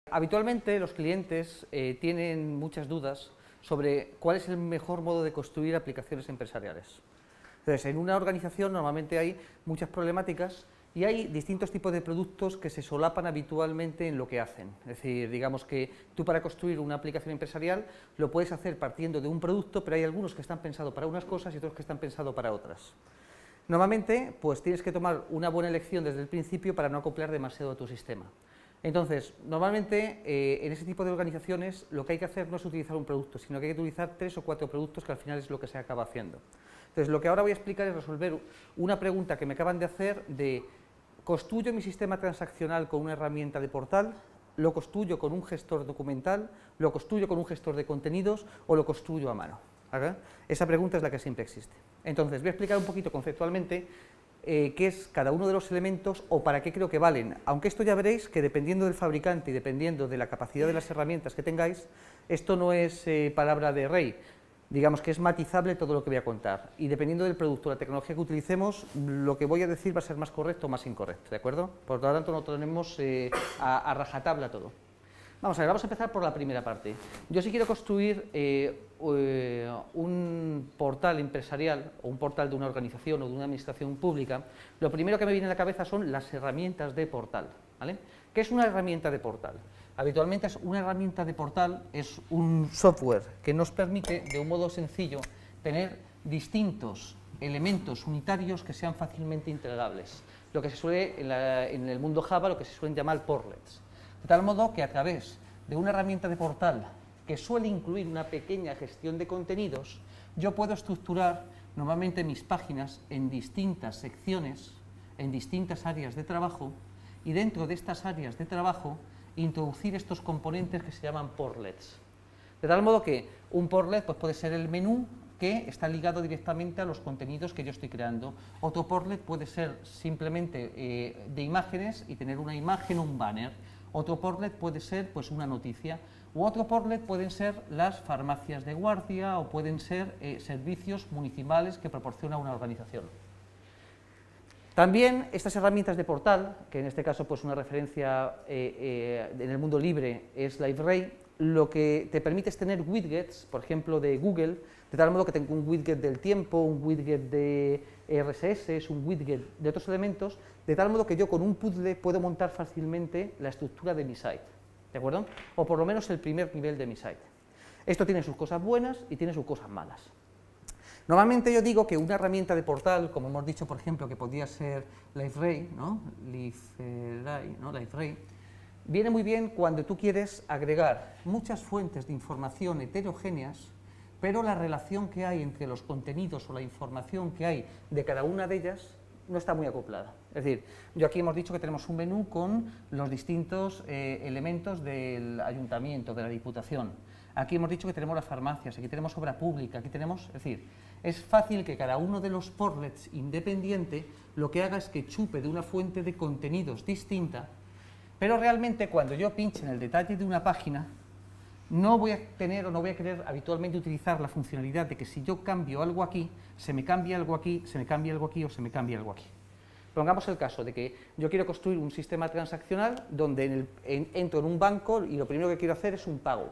Habitualmente los clientes tienen muchas dudas sobre cuál es el mejor modo de construir aplicaciones empresariales. Entonces, en una organización normalmente hay muchas problemáticas y hay distintos tipos de productos que se solapan habitualmente en lo que hacen. Es decir, digamos que tú para construir una aplicación empresarial lo puedes hacer partiendo de un producto, pero hay algunos que están pensados para unas cosas y otros que están pensados para otras. Normalmente, pues tienes que tomar una buena elección desde el principio para no acoplar demasiado a tu sistema. Entonces, normalmente en ese tipo de organizaciones lo que hay que hacer no es utilizar un producto, sino que hay que utilizar 3 o 4 productos, que al final es lo que se acaba haciendo. Entonces, lo que ahora voy a explicar es resolver una pregunta que me acaban de hacer de ¿construyo mi sistema transaccional con una herramienta de portal? ¿Lo construyo con un gestor documental? ¿Lo construyo con un gestor de contenidos? ¿O lo construyo a mano? ¿Verdad? Esa pregunta es la que siempre existe. Entonces, voy a explicar un poquito conceptualmente qué es cada uno de los elementos o para qué creo que valen, aunque esto ya veréis que dependiendo del fabricante y dependiendo de la capacidad de las herramientas que tengáis, esto no es palabra de rey, digamos que es matizable todo lo que voy a contar, y dependiendo del producto o la tecnología que utilicemos, lo que voy a decir va a ser más correcto o más incorrecto, ¿de acuerdo? Por lo tanto, no tenemos a rajatabla todo. Vamos a ver, vamos a empezar por la primera parte. Yo si quiero construir un portal empresarial o un portal de una organización o de una administración pública, lo primero que me viene a la cabeza son las herramientas de portal, ¿vale? ¿Qué es una herramienta de portal? Habitualmente una herramienta de portal es un software que nos permite, de un modo sencillo, tener distintos elementos unitarios que sean fácilmente integrables. Lo que se suele, en el mundo Java, lo que se suelen llamar portlets. De tal modo que a través de una herramienta de portal que suele incluir una pequeña gestión de contenidos, yo puedo estructurar normalmente mis páginas en distintas secciones, en distintas áreas de trabajo, y dentro de estas áreas de trabajo introducir estos componentes que se llaman portlets. De tal modo que un portlet pues, puede ser el menú que está ligado directamente a los contenidos que yo estoy creando. Otro portlet puede ser simplemente de imágenes y tener una imagen o un banner. Otro portlet puede ser pues, una noticia, u otro portlet pueden ser las farmacias de guardia o pueden ser servicios municipales que proporciona una organización. También estas herramientas de portal, que en este caso pues, una referencia en el mundo libre es LiveRay, lo que te permite es tener widgets, por ejemplo de Google, de tal modo que tengo un widget del tiempo, un widget de RSS, un widget de otros elementos, de tal modo que yo con un puzzle puedo montar fácilmente la estructura de mi site, ¿de acuerdo? O por lo menos el primer nivel de mi site. Esto tiene sus cosas buenas y tiene sus cosas malas. Normalmente yo digo que una herramienta de portal, como hemos dicho, por ejemplo, que podría ser LiveRay, ¿no? LiveRay, viene muy bien cuando tú quieres agregar muchas fuentes de información heterogéneas, pero la relación que hay entre los contenidos o la información que hay de cada una de ellas no está muy acoplada. Es decir, yo aquí hemos dicho que tenemos un menú con los distintos elementos del ayuntamiento, de la diputación. Aquí hemos dicho que tenemos las farmacias, aquí tenemos obra pública, aquí tenemos... Es decir, es fácil que cada uno de los portlets independiente lo que haga es que chupe de una fuente de contenidos distinta, pero realmente cuando yo pinche en el detalle de una página, no voy a tener o no voy a querer habitualmente utilizar la funcionalidad de que si yo cambio algo aquí, se me cambia algo aquí, se me cambia algo aquí o se me cambia algo aquí. Pongamos el caso de que yo quiero construir un sistema transaccional donde entro en un banco y lo primero que quiero hacer es un pago.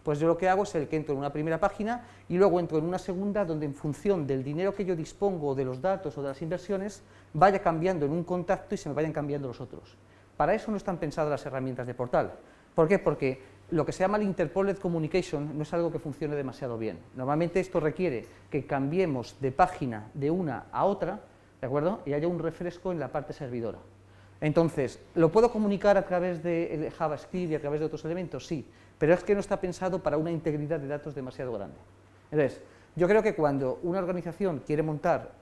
Pues yo lo que hago es el que entro en una primera página y luego entro en una segunda donde en función del dinero que yo dispongo, de los datos o de las inversiones, vaya cambiando en un contacto y se me vayan cambiando los otros. Para eso no están pensadas las herramientas de portal. ¿Por qué? Porque lo que se llama el Interportlet Communication no es algo que funcione demasiado bien. Normalmente esto requiere que cambiemos de página de una a otra, ¿de acuerdo? Y haya un refresco en la parte servidora. Entonces, ¿lo puedo comunicar a través de JavaScript y a través de otros elementos? Sí, pero es que no está pensado para una integridad de datos demasiado grande. Entonces, yo creo que cuando una organización quiere montar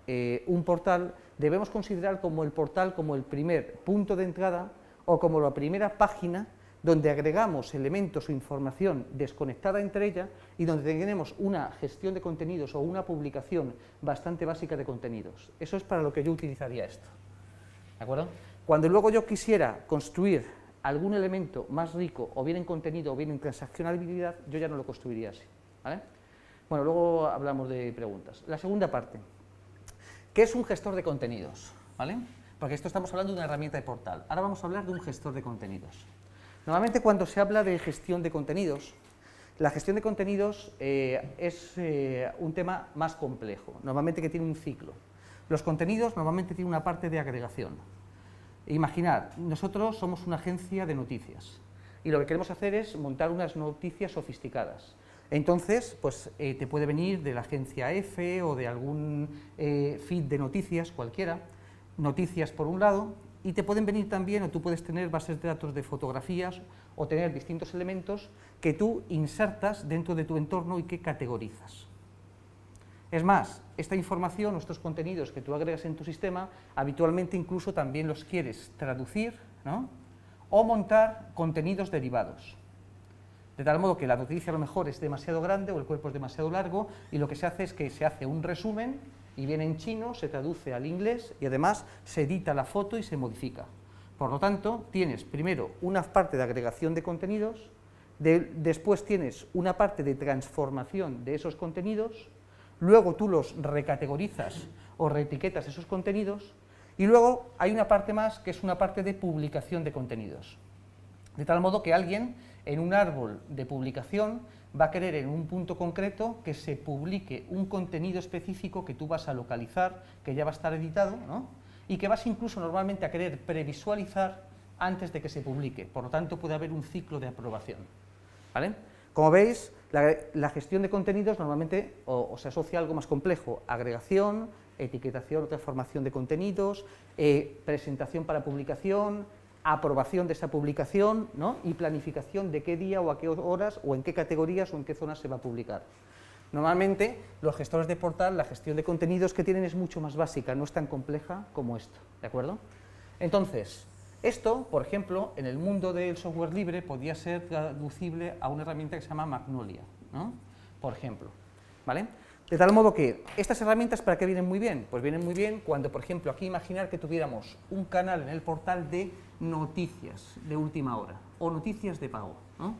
un portal, debemos considerar como el portal como el primer punto de entrada o como la primera página donde agregamos elementos o información desconectada entre ella y donde tenemos una gestión de contenidos o una publicación bastante básica de contenidos. Eso es para lo que yo utilizaría esto. ¿De acuerdo? Cuando luego yo quisiera construir algún elemento más rico, o bien en contenido o bien en transaccionalidad, yo ya no lo construiría así. ¿Vale? Bueno, luego hablamos de preguntas. La segunda parte. ¿Qué es un gestor de contenidos? ¿Vale? Porque esto estamos hablando de una herramienta de portal. Ahora vamos a hablar de un gestor de contenidos. Normalmente cuando se habla de gestión de contenidos, la gestión de contenidos es un tema más complejo, normalmente que tiene un ciclo. Los contenidos normalmente tienen una parte de agregación. Imaginad, nosotros somos una agencia de noticias y lo que queremos hacer es montar unas noticias sofisticadas. Entonces, pues te puede venir de la agencia EFE o de algún feed de noticias cualquiera, noticias por un lado, y te pueden venir también, o tú puedes tener bases de datos de fotografías o tener distintos elementos que tú insertas dentro de tu entorno y que categorizas. Es más, esta información, estos contenidos que tú agregas en tu sistema, habitualmente incluso también los quieres traducir, ¿no? O montar contenidos derivados. De tal modo que la noticia a lo mejor es demasiado grande o el cuerpo es demasiado largo y lo que se hace es que se hace un resumen y viene en chino, se traduce al inglés y además se edita la foto y se modifica. Por lo tanto, tienes primero una parte de agregación de contenidos, después tienes una parte de transformación de esos contenidos, luego tú los recategorizas o reetiquetas esos contenidos y luego hay una parte más que es una parte de publicación de contenidos. De tal modo que alguien en un árbol de publicación va a querer en un punto concreto que se publique un contenido específico que tú vas a localizar, que ya va a estar editado, ¿no? Y que vas incluso normalmente a querer previsualizar antes de que se publique. Por lo tanto, puede haber un ciclo de aprobación, ¿vale? Como veis, la gestión de contenidos normalmente o se asocia a algo más complejo: agregación, etiquetación o transformación de contenidos, presentación para publicación, aprobación de esa publicación, ¿no? Y planificación de qué día o a qué horas o en qué categorías o en qué zonas se va a publicar. Normalmente, los gestores de portal, la gestión de contenidos que tienen es mucho más básica, no es tan compleja como esto, ¿de acuerdo? Entonces, esto, por ejemplo, en el mundo del software libre podría ser traducible a una herramienta que se llama Magnolia, ¿no? Por ejemplo, ¿vale? De tal modo que, ¿estas herramientas para qué vienen muy bien? Pues vienen muy bien cuando, por ejemplo, aquí imaginar que tuviéramos un canal en el portal de noticias de última hora o noticias de pago, ¿no?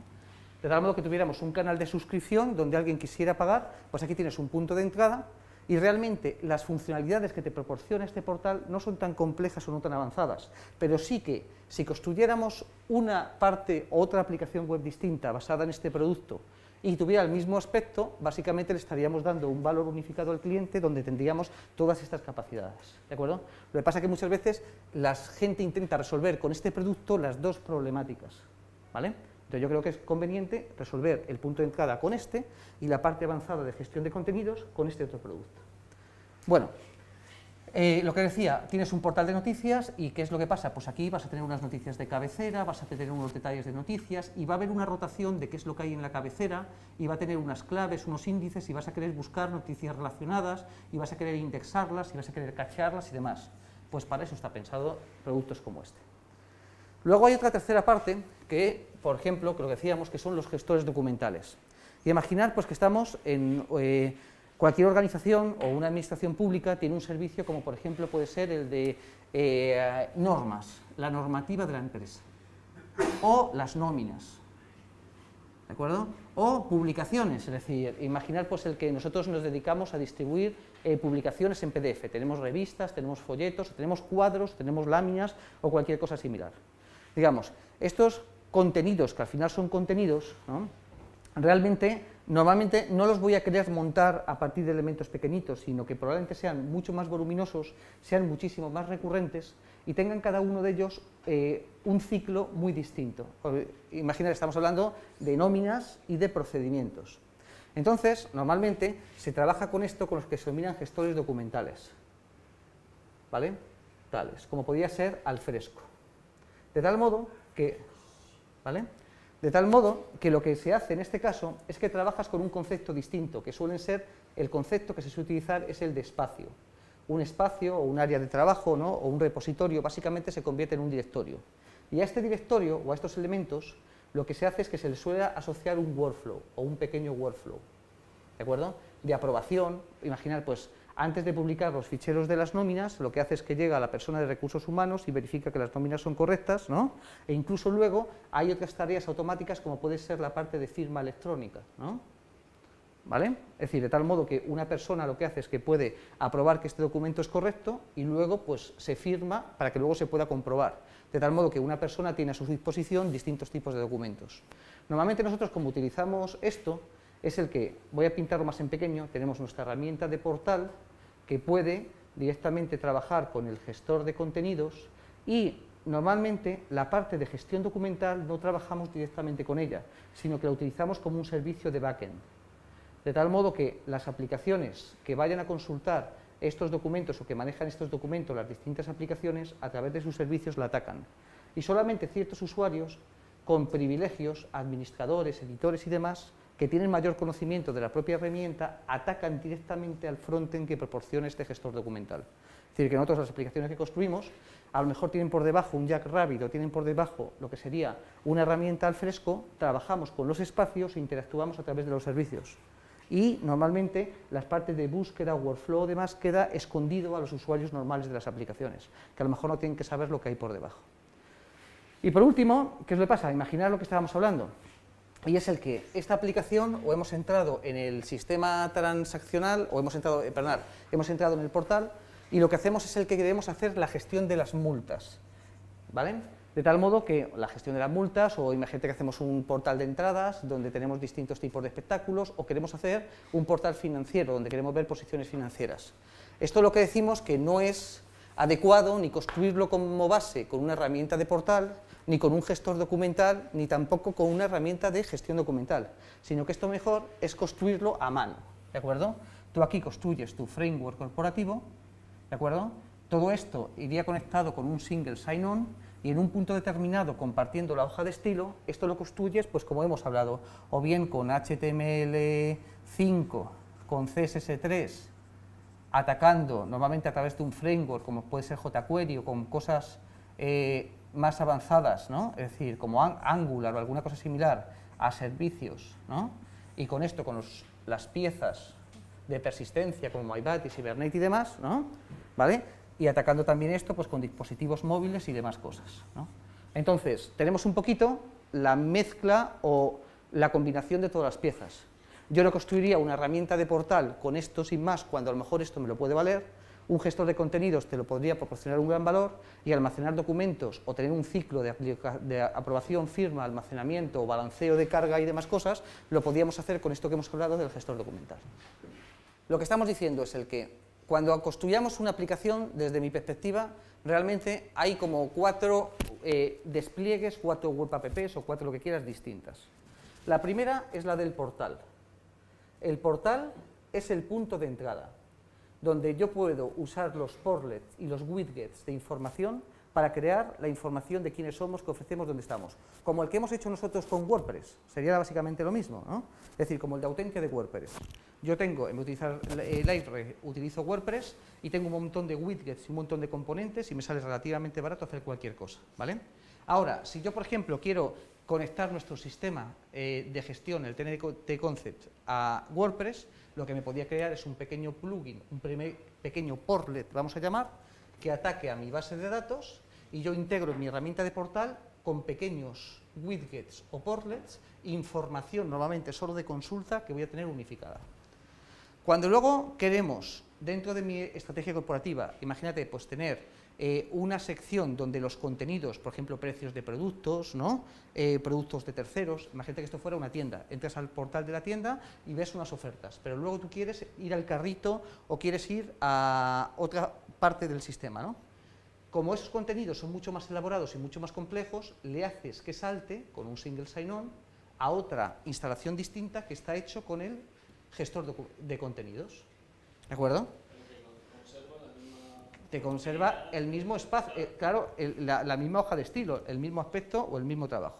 De tal modo que tuviéramos un canal de suscripción donde alguien quisiera pagar, pues aquí tienes un punto de entrada y realmente las funcionalidades que te proporciona este portal no son tan complejas o no tan avanzadas, pero sí que si construyéramos una parte o otra aplicación web distinta basada en este producto y tuviera el mismo aspecto, básicamente le estaríamos dando un valor unificado al cliente donde tendríamos todas estas capacidades, ¿de acuerdo? Lo que pasa es que muchas veces la gente intenta resolver con este producto las dos problemáticas, ¿vale? Entonces yo creo que es conveniente resolver el punto de entrada con este y la parte avanzada de gestión de contenidos con este otro producto. Bueno, lo que decía, tienes un portal de noticias y ¿qué es lo que pasa? Pues aquí vas a tener unas noticias de cabecera, vas a tener unos detalles de noticias y va a haber una rotación de qué es lo que hay en la cabecera y va a tener unas claves, unos índices y vas a querer buscar noticias relacionadas y vas a querer indexarlas y vas a querer cachearlas y demás. Pues para eso está pensado productos como este. Luego hay otra tercera parte que, por ejemplo, que lo que decíamos que son los gestores documentales. Y imaginar pues que estamos en cualquier organización o una administración pública tiene un servicio como por ejemplo puede ser el de normas, la normativa de la empresa, o las nóminas, ¿de acuerdo? O publicaciones, es decir, imaginar pues el que nosotros nos dedicamos a distribuir publicaciones en PDF, tenemos revistas, tenemos folletos, tenemos cuadros, tenemos láminas o cualquier cosa similar. Digamos, estos contenidos, que al final son contenidos, ¿no? Realmente, normalmente no los voy a querer montar a partir de elementos pequeñitos, sino que probablemente sean mucho más voluminosos, sean muchísimo más recurrentes y tengan cada uno de ellos un ciclo muy distinto. Imaginad, estamos hablando de nóminas y de procedimientos. Entonces, normalmente se trabaja con esto con los que se denominan gestores documentales, ¿vale? Tales, como podría ser Alfresco. De tal modo que, ¿vale? De tal modo que lo que se hace en este caso es que trabajas con un concepto distinto, que suele ser, el concepto que se suele utilizar es el de espacio. Un espacio o un área de trabajo, ¿no? O un repositorio básicamente se convierte en un directorio. Y a este directorio o a estos elementos lo que se hace es que se les suele asociar un workflow o un pequeño workflow, ¿de acuerdo? De aprobación, imaginar pues antes de publicar los ficheros de las nóminas, lo que hace es que llega a la persona de recursos humanos y verifica que las nóminas son correctas, ¿no? E incluso luego hay otras tareas automáticas como puede ser la parte de firma electrónica, ¿no? ¿vale? Es decir, de tal modo que una persona lo que hace es que puede aprobar que este documento es correcto y luego pues se firma para que luego se pueda comprobar, de tal modo que una persona tiene a su disposición distintos tipos de documentos. Normalmente nosotros, como utilizamos esto, es el que, voy a pintarlo más en pequeño, tenemos nuestra herramienta de portal que puede directamente trabajar con el gestor de contenidos y normalmente la parte de gestión documental no trabajamos directamente con ella, sino que la utilizamos como un servicio de backend. De tal modo que las aplicaciones que vayan a consultar estos documentos o que manejan estos documentos, las distintas aplicaciones, a través de sus servicios la atacan. Y solamente ciertos usuarios con privilegios, administradores, editores y demás, que tienen mayor conocimiento de la propia herramienta, atacan directamente al frontend que proporciona este gestor documental. Es decir, que nosotros las aplicaciones que construimos, a lo mejor tienen por debajo un Jackrabbit o tienen por debajo lo que sería una herramienta al fresco, trabajamos con los espacios e interactuamos a través de los servicios. Y normalmente las partes de búsqueda, workflow o demás queda escondido a los usuarios normales de las aplicaciones, que a lo mejor no tienen que saber lo que hay por debajo. Y por último, ¿qué es lo que pasa? Imaginad lo que estábamos hablando. Y es el que esta aplicación, o hemos entrado en el sistema transaccional, o hemos entrado en el portal, y lo que hacemos es el que queremos hacer la gestión de las multas, ¿vale? De tal modo que la gestión de las multas, o imagínate que hacemos un portal de entradas, donde tenemos distintos tipos de espectáculos, o queremos hacer un portal financiero, donde queremos ver posiciones financieras. Esto es lo que decimos que no es adecuado ni construirlo como base con una herramienta de portal, ni con un gestor documental, ni tampoco con una herramienta de gestión documental, sino que esto mejor es construirlo a mano, ¿de acuerdo? Tú aquí construyes tu framework corporativo, ¿de acuerdo? Todo esto iría conectado con un single sign-on y en un punto determinado, compartiendo la hoja de estilo, esto lo construyes, pues como hemos hablado, o bien con HTML5, con CSS3, atacando normalmente a través de un framework como puede ser jQuery o con cosas más avanzadas, ¿no? Es decir, como Angular o alguna cosa similar, a servicios, ¿no? Y con esto, con las piezas de persistencia como MyBatis, Hibernate y demás, ¿no? ¿Vale? Y atacando también esto pues con dispositivos móviles y demás cosas, ¿no? Entonces, tenemos un poquito la mezcla o la combinación de todas las piezas. Yo no construiría una herramienta de portal con esto sin más, cuando a lo mejor esto me lo puede valer. Un gestor de contenidos te lo podría proporcionar un gran valor, y almacenar documentos o tener un ciclo de aprobación, firma, almacenamiento o balanceo de carga y demás cosas, lo podríamos hacer con esto que hemos hablado del gestor documental. Lo que estamos diciendo es el que cuando construyamos una aplicación, desde mi perspectiva, realmente hay como 4 despliegues, 4 web apps o 4 lo que quieras distintas. La primera es la del portal. El portal es el punto de entrada, donde yo puedo usar los portlets y los widgets de información para crear la información de quiénes somos, qué ofrecemos, dónde estamos. Como el que hemos hecho nosotros con WordPress, sería básicamente lo mismo, ¿no? Es decir, como el de Autentia de WordPress. Yo tengo, en vez de utilizar Lightroom, utilizo WordPress y tengo un montón de widgets y un montón de componentes y me sale relativamente barato hacer cualquier cosa, ¿vale? Ahora, si yo, por ejemplo, quiero conectar nuestro sistema de gestión, el TNT Concept, a WordPress, lo que me podría crear es un pequeño plugin, un pequeño portlet, vamos a llamar, que ataque a mi base de datos y yo integro en mi herramienta de portal con pequeños widgets o portlets información normalmente solo de consulta que voy a tener unificada. Cuando luego queremos, dentro de mi estrategia corporativa, imagínate, pues tener una sección donde los contenidos, por ejemplo, precios de productos, ¿no? Productos de terceros, imagínate que esto fuera una tienda, entras al portal de la tienda y ves unas ofertas, pero luego tú quieres ir al carrito o quieres ir a otra parte del sistema, ¿no? Como esos contenidos son mucho más elaborados y mucho más complejos, le haces que salte con un single sign-on a otra instalación distinta que está hecho con el gestor de contenidos, ¿de acuerdo? Te conserva el mismo espacio, claro, la misma hoja de estilo, el mismo aspecto o el mismo trabajo.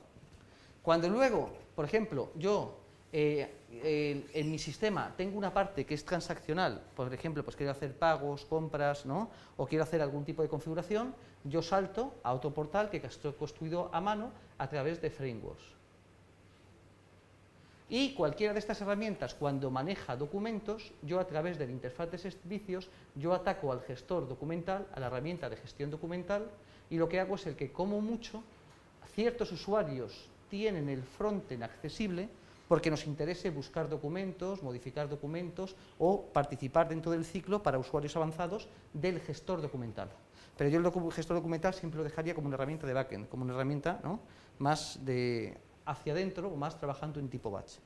Cuando luego, por ejemplo, yo en mi sistema tengo una parte que es transaccional, por ejemplo, pues quiero hacer pagos, compras, ¿no? O quiero hacer algún tipo de configuración, yo salto a otro portal que estoy construido a mano a través de frameworks. Y cualquiera de estas herramientas, cuando maneja documentos, yo a través de la interfaz de servicios, yo ataco al gestor documental, a la herramienta de gestión documental, y lo que hago es el que, como mucho, ciertos usuarios tienen el frontend accesible porque nos interese buscar documentos, modificar documentos o participar dentro del ciclo para usuarios avanzados del gestor documental. Pero yo el gestor documental siempre lo dejaría como una herramienta de backend, como una herramienta, ¿no?, más de hacia adentro o más trabajando en tipo batch.